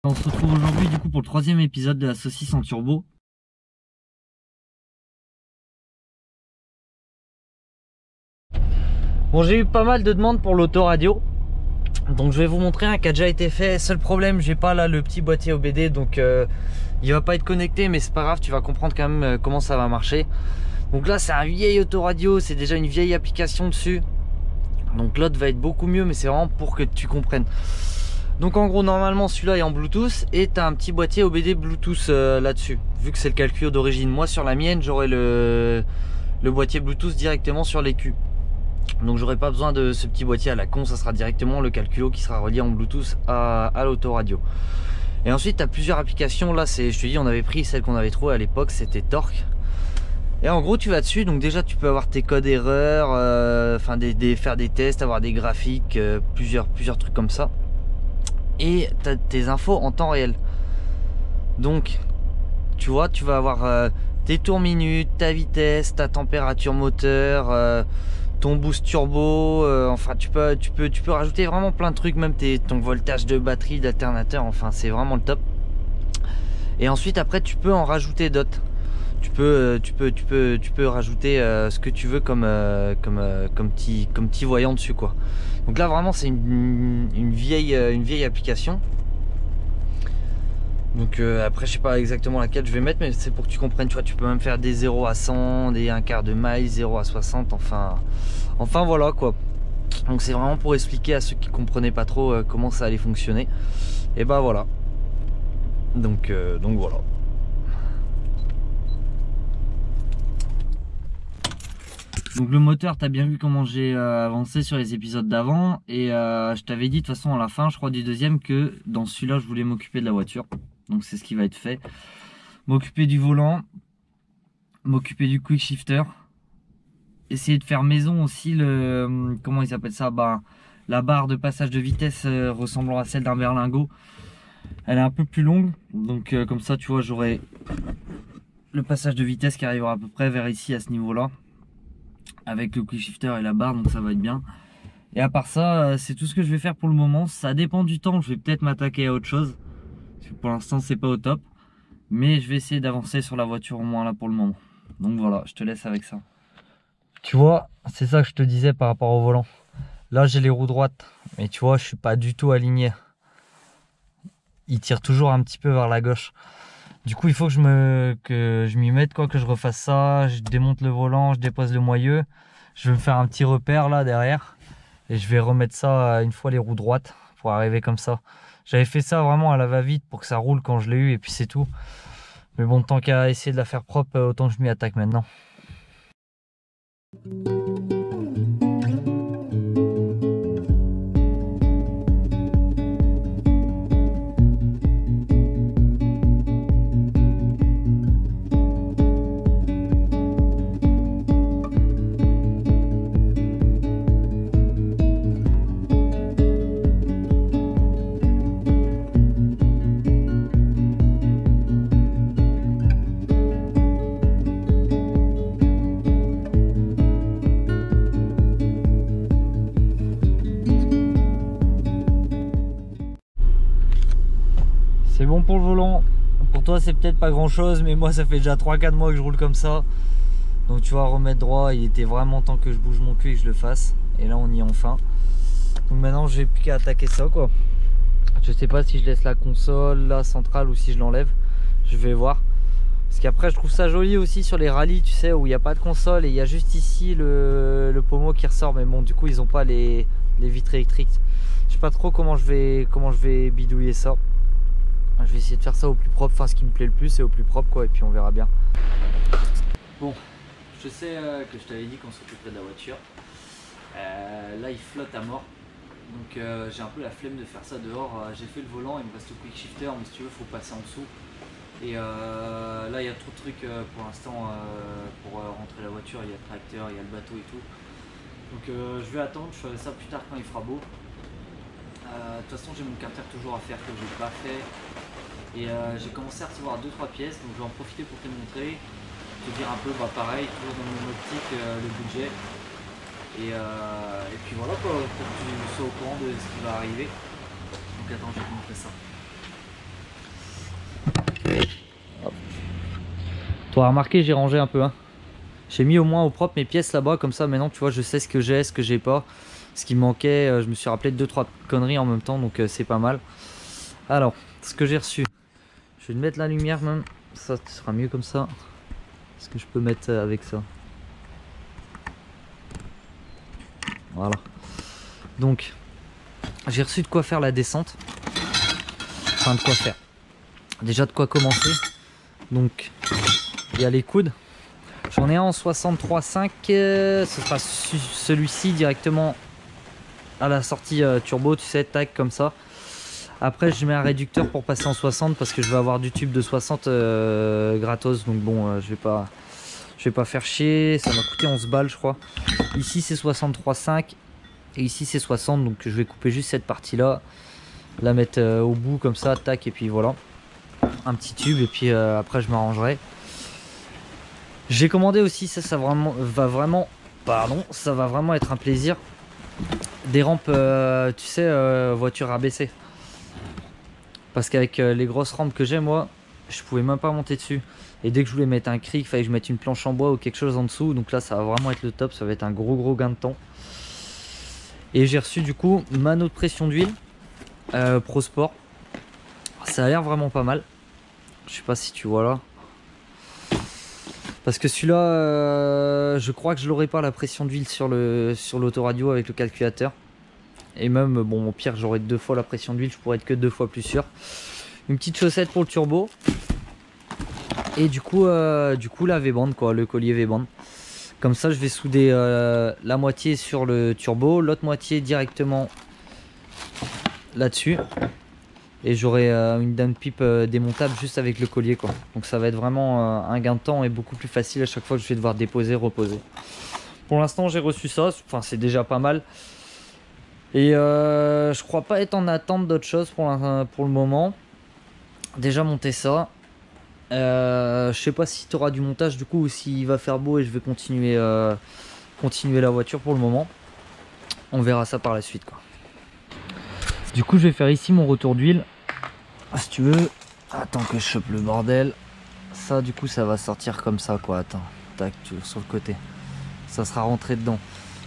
On se retrouve aujourd'hui du coup pour le 3e épisode de la saucisse en turbo. Bon, j'ai eu pas mal de demandes pour l'autoradio, donc je vais vous montrer un qui a déjà été fait. Seul problème, j'ai pas là le petit boîtier OBD, donc il va pas être connecté, mais c'est pas grave, tu vas comprendre quand même comment ça va marcher. Donc là c'est un vieil autoradio, c'est déjà une vieille application dessus, donc l'autre va être beaucoup mieux, mais c'est vraiment pour que tu comprennes. Donc en gros normalement celui-là est en Bluetooth et tu as un petit boîtier OBD Bluetooth là-dessus. Vu que c'est le calcul d'origine, moi sur la mienne j'aurai le boîtier Bluetooth directement sur l'écu. Donc j'aurai pas besoin de ce petit boîtier à la con, ça sera directement le calculo qui sera relié en Bluetooth à l'autoradio. Et ensuite tu as plusieurs applications, là c'est, je te dis on avait pris celle qu'on avait trouvée à l'époque, c'était Torque. Et en gros tu vas dessus, donc déjà tu peux avoir tes codes erreurs, enfin faire des tests, avoir des graphiques, plusieurs trucs comme ça. Et tu as tes infos en temps réel. Donc tu vois, tu vas avoir tes tours minutes, ta vitesse, ta température moteur, ton boost turbo, enfin tu peux rajouter vraiment plein de trucs, même ton voltage de batterie, d'alternateur, enfin c'est vraiment le top. Et ensuite après tu peux en rajouter d'autres. Tu peux rajouter ce que tu veux comme petit voyant dessus quoi. Donc là vraiment c'est une vieille application. Donc après je sais pas exactement laquelle je vais mettre, mais c'est pour que tu comprennes, tu vois, tu peux même faire des 0 à 100, des 1/4 de mile, 0 à 60, enfin voilà quoi. Donc c'est vraiment pour expliquer à ceux qui comprenaient pas trop comment ça allait fonctionner. Et bah voilà. Donc voilà. Donc le moteur, t'as bien vu comment j'ai avancé sur les épisodes d'avant. Et je t'avais dit de toute façon à la fin, je crois du deuxième, que dans celui-là je voulais m'occuper de la voiture. Donc c'est ce qui va être fait. M'occuper du volant, m'occuper du quick shifter. Essayer de faire maison aussi le... Comment il s'appelle ça, bah, la barre de passage de vitesse ressemblant à celle d'un berlingot. Elle est un peu plus longue. Donc comme ça tu vois j'aurai le passage de vitesse qui arrivera à peu près vers ici à ce niveau-là. Avec le quick shifter et la barre, donc ça va être bien. Et à part ça, c'est tout ce que je vais faire pour le moment. Ça dépend du temps, je vais peut-être m'attaquer à autre chose, parce que pour l'instant c'est pas au top. Mais je vais essayer d'avancer sur la voiture au moins là pour le moment. Donc voilà, je te laisse avec ça. Tu vois, c'est ça que je te disais par rapport au volant. Là j'ai les roues droites, mais tu vois je suis pas du tout aligné. Il tire toujours un petit peu vers la gauche. Du coup il faut que je m'y mette quoi, que je refasse ça. Je démonte le volant, je dépose le moyeu. Je vais me faire un petit repère là derrière. Et je vais remettre ça une fois les roues droites pour arriver comme ça. J'avais fait ça vraiment à la va-vite pour que ça roule quand je l'ai eu et puis c'est tout. Mais bon, tant qu'à essayer de la faire propre, autant que je m'y attaque maintenant. C'est bon pour le volant. Pour toi c'est peut-être pas grand chose, mais moi ça fait déjà 3-4 mois que je roule comme ça. Donc tu vas remettre droit, il était vraiment temps que je bouge mon cul et que je le fasse. Et là on y est enfin. Donc maintenant j'ai plus qu'à attaquer ça quoi. Je sais pas si je laisse la console, la centrale, ou si je l'enlève. Je vais voir. Parce qu'après je trouve ça joli aussi sur les rallyes, tu sais, où il n'y a pas de console et il y a juste ici le pommeau qui ressort. Mais bon, du coup ils ont pas les vitres électriques. Je sais pas trop comment je vais bidouiller ça. Je vais essayer de faire ça au plus propre, enfin ce qui me plaît le plus c'est au plus propre quoi, et puis on verra bien. Bon, je sais que je t'avais dit qu'on s'occuperait de la voiture. Là il flotte à mort, donc j'ai un peu la flemme de faire ça dehors. J'ai fait le volant, il me reste le quick shifter, mais si tu veux faut passer en dessous. Et là il y a trop de trucs pour l'instant pour rentrer la voiture, il y a le tracteur, il y a le bateau et tout. Donc je vais attendre, je ferai ça plus tard quand il fera beau. De toute façon j'ai mon carter toujours à faire que j'ai pas fait. Et j'ai commencé à recevoir 2-3 pièces, donc je vais en profiter pour te montrer, te dire un peu, bah pareil, toujours dans mon optique, le budget. Et puis voilà quoi, pour que tu sois au courant de ce qui va arriver. Donc attends, je vais te montrer ça. Tu auras remarqué, j'ai rangé un peu, hein. J'ai mis au moins au propre mes pièces là-bas, comme ça maintenant tu vois je sais ce que j'ai pas, ce qui me manquait, je me suis rappelé de 2-3 conneries en même temps, donc c'est pas mal. Alors, ce que j'ai reçu, je vais te mettre la lumière même, ça sera mieux comme ça. Ce que je peux mettre avec ça. Voilà. Donc, j'ai reçu de quoi faire la descente. Enfin, de quoi faire. Déjà de quoi commencer. Donc, il y a les coudes. J'en ai un en 63.5. Ce sera celui-ci directement à la sortie turbo, tu sais, tac, comme ça. Après, je mets un réducteur pour passer en 60 parce que je vais avoir du tube de 60 gratos. Donc bon, je vais pas faire chier. Ça m'a coûté 11 balles, je crois. Ici, c'est 63.5 et ici, c'est 60. Donc je vais couper juste cette partie-là, la mettre au bout comme ça, tac, et puis voilà. Un petit tube et puis après, je m'arrangerai. J'ai commandé aussi, ça va vraiment être un plaisir. Des rampes, tu sais, voiture rabaissée. Parce qu'avec les grosses rampes que j'ai, moi, je pouvais même pas monter dessus. Et dès que je voulais mettre un cric, il fallait que je mette une planche en bois ou quelque chose en dessous. Donc là, ça va vraiment être le top. Ça va être un gros gain de temps. Et j'ai reçu du coup mano de pression d'huile Pro Sport. Ça a l'air vraiment pas mal. Je sais pas si tu vois là. Parce que celui-là, je crois que je l'aurai pas la pression d'huile sur l'autoradio avec le calculateur. Et même, bon, au pire, j'aurai 2 fois la pression d'huile, je pourrais être que 2 fois plus sûr. Une petite chaussette pour le turbo. Et du coup la V-bande, quoi, le collier V-bande. Comme ça, je vais souder la moitié sur le turbo, l'autre moitié directement là-dessus. Et j'aurai une downpipe démontable juste avec le collier, quoi. Donc ça va être vraiment un gain de temps et beaucoup plus facile à chaque fois que je vais devoir déposer, reposer. Pour l'instant, j'ai reçu ça, enfin c'est déjà pas mal. Et je crois pas être en attente d'autre chose pour le moment. Déjà monter ça. Je sais pas si tu auras du montage du coup ou s'il va faire beau et je vais continuer la voiture pour le moment. On verra ça par la suite, quoi. Du coup je vais faire ici mon retour d'huile. Si tu veux. Attends que je chope le bordel. Ça du coup ça va sortir comme ça, quoi. Attends. Tac, sur le côté. Ça sera rentré dedans.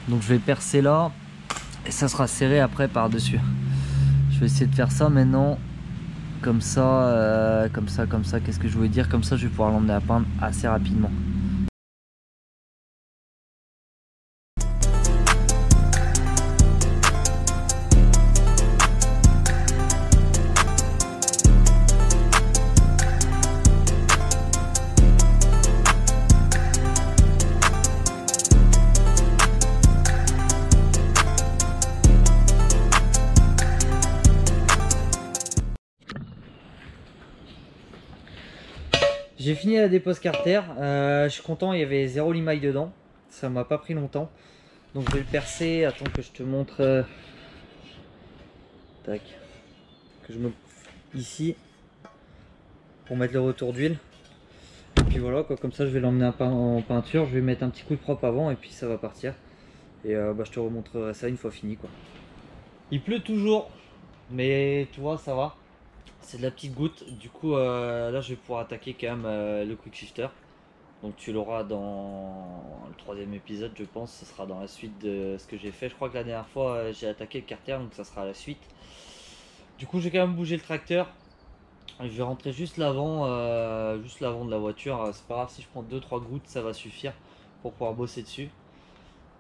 Donc je vais percer là. Et ça sera serré après par dessus. Je vais essayer de faire ça maintenant. Comme ça, qu'est-ce que je voulais dire? Comme ça je vais pouvoir l'emmener à peindre assez rapidement. J'ai fini la dépose carter, je suis content, il y avait 0 limaille dedans, ça m'a pas pris longtemps. Donc je vais le percer, attends que je te montre. Tac. Que je me ici pour mettre le retour d'huile. Et puis voilà, quoi, comme ça je vais l'emmener en peinture, je vais mettre un petit coup de propre avant et puis ça va partir. Et je te remontrerai ça une fois fini, quoi. Il pleut toujours, mais tu vois ça va. C'est de la petite goutte, du coup là je vais pouvoir attaquer quand même le quick shifter. Donc tu l'auras dans le 3e épisode, je pense, ce sera dans la suite de ce que j'ai fait. Je crois que la dernière fois j'ai attaqué le carter, donc ça sera la suite. Du coup j'ai quand même bougé le tracteur. Je vais rentrer juste l'avant de la voiture. C'est pas grave si je prends 2-3 gouttes, ça va suffire pour pouvoir bosser dessus.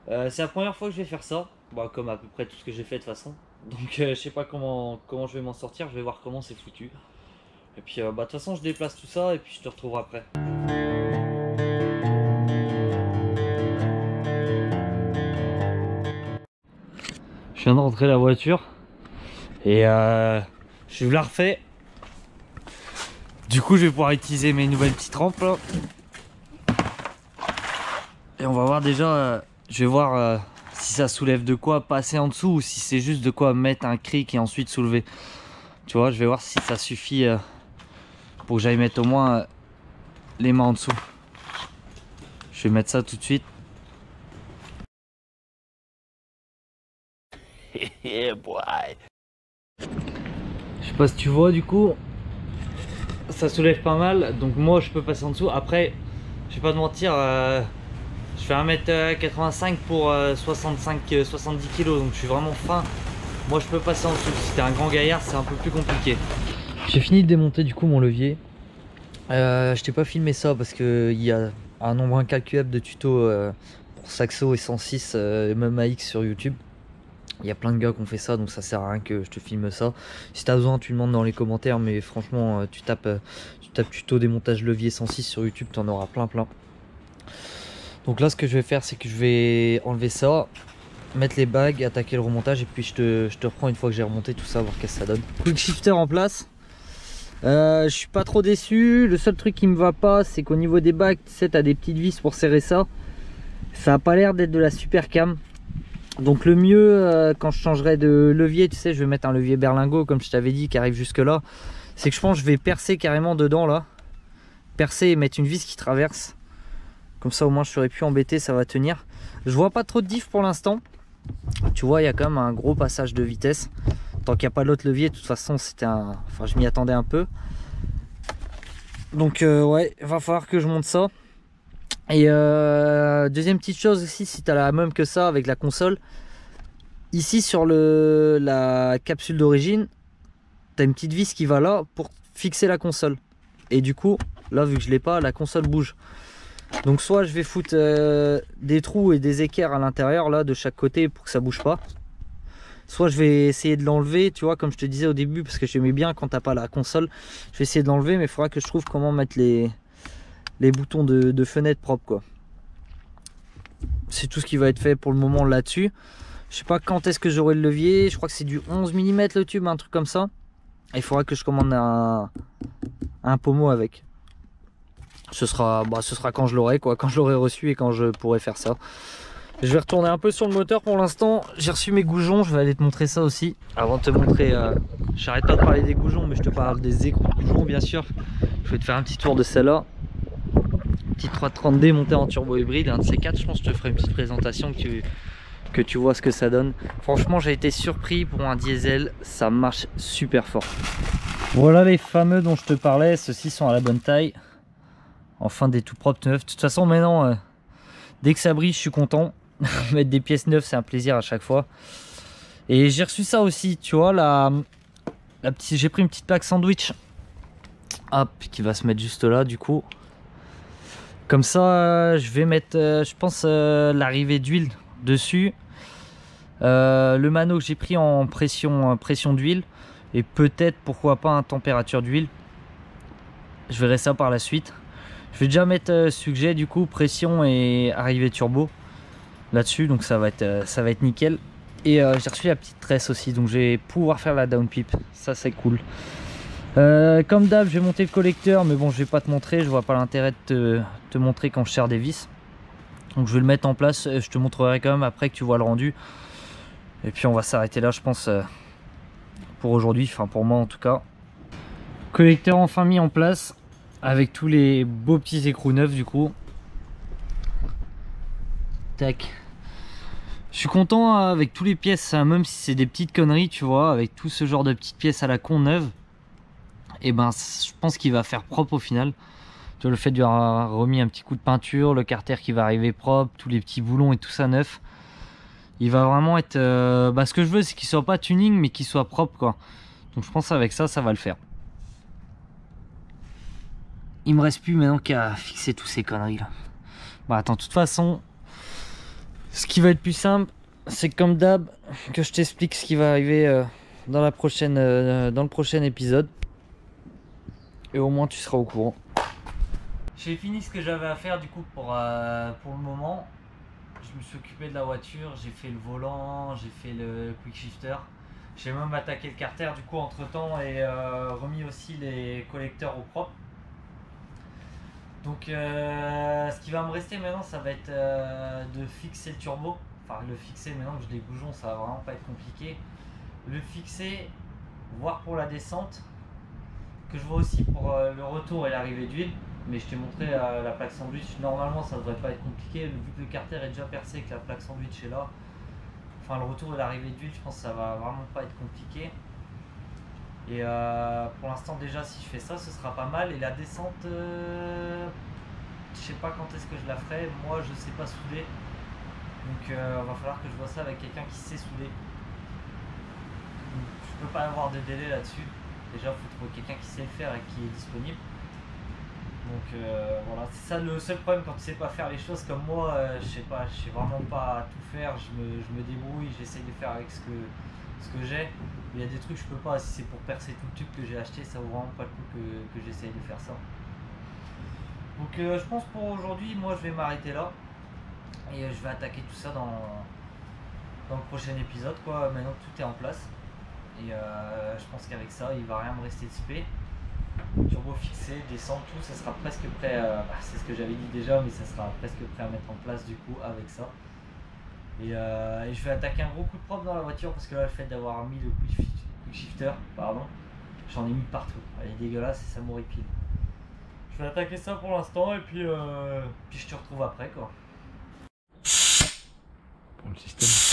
C'est la première fois que je vais faire ça, comme à peu près tout ce que j'ai fait de toute façon. Donc je sais pas comment je vais m'en sortir, je vais voir comment c'est foutu. Et puis de toute façon je déplace tout ça et puis je te retrouve après. Je viens de rentrer la voiture et je la refais. Du coup je vais pouvoir utiliser mes nouvelles petites rampes là. Et on va voir déjà, je vais voir si ça soulève de quoi passer en dessous ou si c'est juste de quoi mettre un cric et ensuite soulever. Tu vois, je vais voir si ça suffit pour que j'aille mettre au moins les mains en dessous. Je vais mettre ça tout de suite. Yeah, boy. Je sais pas si tu vois, du coup ça soulève pas mal, donc moi je peux passer en dessous. Après je vais pas te mentir, je fais 1m85 pour 70 kg, donc je suis vraiment fin. Moi je peux passer en dessous. Si t'es un grand gaillard, c'est un peu plus compliqué. J'ai fini de démonter du coup mon levier. Je t'ai pas filmé ça parce qu'il y a un nombre incalculable de tutos pour Saxo et 106 et même AX sur YouTube. Il y a plein de gars qui ont fait ça, donc ça sert à rien que je te filme ça. Si t'as besoin, tu demandes dans les commentaires, mais franchement, tu tapes tuto démontage levier 106 sur YouTube, t'en auras plein. Donc là, ce que je vais faire, c'est que je vais enlever ça, mettre les bagues, attaquer le remontage, et puis je te reprends une fois que j'ai remonté tout ça, voir qu'est-ce que ça donne. Quick shifter en place. Je suis pas trop déçu. Le seul truc qui me va pas, c'est qu'au niveau des bagues, tu sais, t'as des petites vis pour serrer ça. Ça a pas l'air d'être de la super cam. Donc le mieux, quand je changerai de levier, tu sais, je vais mettre un levier berlingot comme je t'avais dit qui arrive jusque là, c'est que je pense que je vais percer carrément dedans là, percer et mettre une vis qui traverse, comme ça au moins je serai plus embêté, ça va tenir. Je vois pas trop de diff pour l'instant, tu vois, il y a quand même un gros passage de vitesse, tant qu'il n'y a pas l'autre levier. De toute façon c'était enfin je m'y attendais un peu, donc ouais, va falloir que je monte ça. Et deuxième petite chose aussi, si tu as la même que ça avec la console, ici sur la capsule d'origine, tu as une petite vis qui va là pour fixer la console. Et du coup, là vu que je l'ai pas, la console bouge. Donc soit je vais foutre des trous et des équerres à l'intérieur là de chaque côté pour que ça bouge pas. Soit je vais essayer de l'enlever, tu vois, comme je te disais au début, parce que j'aimais bien quand t'as pas la console. Je vais essayer de l'enlever, mais il faudra que je trouve comment mettre les boutons de fenêtre propres quoi. C'est tout ce qui va être fait pour le moment là-dessus. Je sais pas quand est-ce que j'aurai le levier, je crois que c'est du 11 mm le tube, un truc comme ça. Et il faudra que je commande un pommeau avec. Ce sera quand je l'aurai quoi, quand je l'aurai reçu et quand je pourrai faire ça. Je vais retourner un peu sur le moteur pour l'instant. J'ai reçu mes goujons, je vais aller te montrer ça aussi. Avant de te montrer, j'arrête pas de parler des goujons, mais je te parle des écrous de goujons bien sûr. Je vais te faire un petit tour de celle-là. Petite 330D montée en turbo hybride, un de ces quatre. Je pense que je te ferai une petite présentation que tu vois ce que ça donne. Franchement j'ai été surpris pour un diesel, ça marche super fort. Voilà les fameux dont je te parlais, ceux-ci sont à la bonne taille. Enfin des tout propres neufs. De toute façon maintenant dès que ça brille je suis content. Mettre des pièces neuves c'est un plaisir à chaque fois. Et j'ai reçu ça aussi, tu vois, j'ai pris une petite plaque sandwich, hop, qui va se mettre juste là du coup. Comme ça, je vais mettre, je pense, l'arrivée d'huile dessus. Le mano que j'ai pris en pression d'huile. Et peut-être, pourquoi pas, température d'huile. Je verrai ça par la suite. Je vais déjà mettre sujet du coup, pression et arrivée turbo là-dessus. Donc ça va être nickel. Et j'ai reçu la petite tresse aussi. Donc je vais pouvoir faire la downpipe. Ça, c'est cool. Comme d'hab, je vais monter le collecteur, mais bon, je vais pas te montrer, je vois pas l'intérêt de te montrer quand je serre des vis. Donc je vais le mettre en place, je te montrerai quand même après que tu vois le rendu. Et puis on va s'arrêter là, je pense, pour aujourd'hui, enfin pour moi en tout cas. Collecteur enfin mis en place, avec tous les beaux petits écrous neufs du coup. Tac. Je suis content avec tous les pièces, même si c'est des petites conneries, tu vois, avec tout ce genre de petites pièces à la con neuve. Et ben je pense qu'il va faire propre au final. Tu vois, le fait de lui avoir remis un petit coup de peinture, le carter qui va arriver propre, tous les petits boulons et tout ça neuf. Il va vraiment être... ce que je veux c'est qu'il soit pas tuning mais qu'il soit propre quoi. Donc je pense avec ça va le faire. Il me reste plus maintenant qu'à fixer tous ces conneries là. Bah attends, de toute façon, ce qui va être plus simple, c'est comme d'hab que je t'explique ce qui va arriver dans le prochain épisode. Et au moins tu seras au courant. J'ai fini ce que j'avais à faire du coup pour le moment. Je me suis occupé de la voiture, j'ai fait le volant, j'ai fait le quick shifter. J'ai même attaqué le carter du coup entre temps et remis aussi les collecteurs au propre. Donc ce qui va me rester maintenant ça va être de fixer le turbo. Enfin le fixer maintenant que j'ai les goujons, ça va vraiment pas être compliqué. Le fixer, voir pour la descente. Que je vois aussi pour le retour et l'arrivée d'huile, mais je t'ai montré la plaque sandwich. Normalement ça devrait pas être compliqué vu que le carter est déjà percé, que la plaque sandwich est là. Enfin le retour et l'arrivée d'huile, je pense que ça va vraiment pas être compliqué. Et pour l'instant déjà si je fais ça ce sera pas mal. Et la descente je sais pas quand est-ce que je la ferai. Moi je sais pas souder, donc va falloir que je vois ça avec quelqu'un qui sait souder. Donc, je peux pas avoir de délai là-dessus. Déjà il faut trouver quelqu'un qui sait le faire et qui est disponible. Donc voilà, c'est ça le seul problème quand tu sais pas faire les choses comme moi. Je sais pas, je sais vraiment pas tout faire. Je me débrouille, j'essaye de faire avec ce que j'ai. Il y a des trucs que je peux pas. Si c'est pour percer tout le tube que j'ai acheté, ça vaut vraiment pas le coup que j'essaye de faire ça. Donc je pense pour aujourd'hui, moi je vais m'arrêter là. Et je vais attaquer tout ça dans le prochain épisode, quoi. Maintenant que tout est en place. Et je pense qu'avec ça, il va rien me rester de spé. Turbo fixé, descendre, tout, ça sera presque prêt. C'est ce que j'avais dit déjà, mais ça sera presque prêt à mettre en place du coup avec ça. Et je vais attaquer un gros coup de propre dans la voiture parce que là, le fait d'avoir mis le quick shifter, pardon, j'en ai mis partout. Elle est dégueulasse et ça m'horripile. Je vais attaquer ça pour l'instant et puis je te retrouve après, quoi. Pour le système.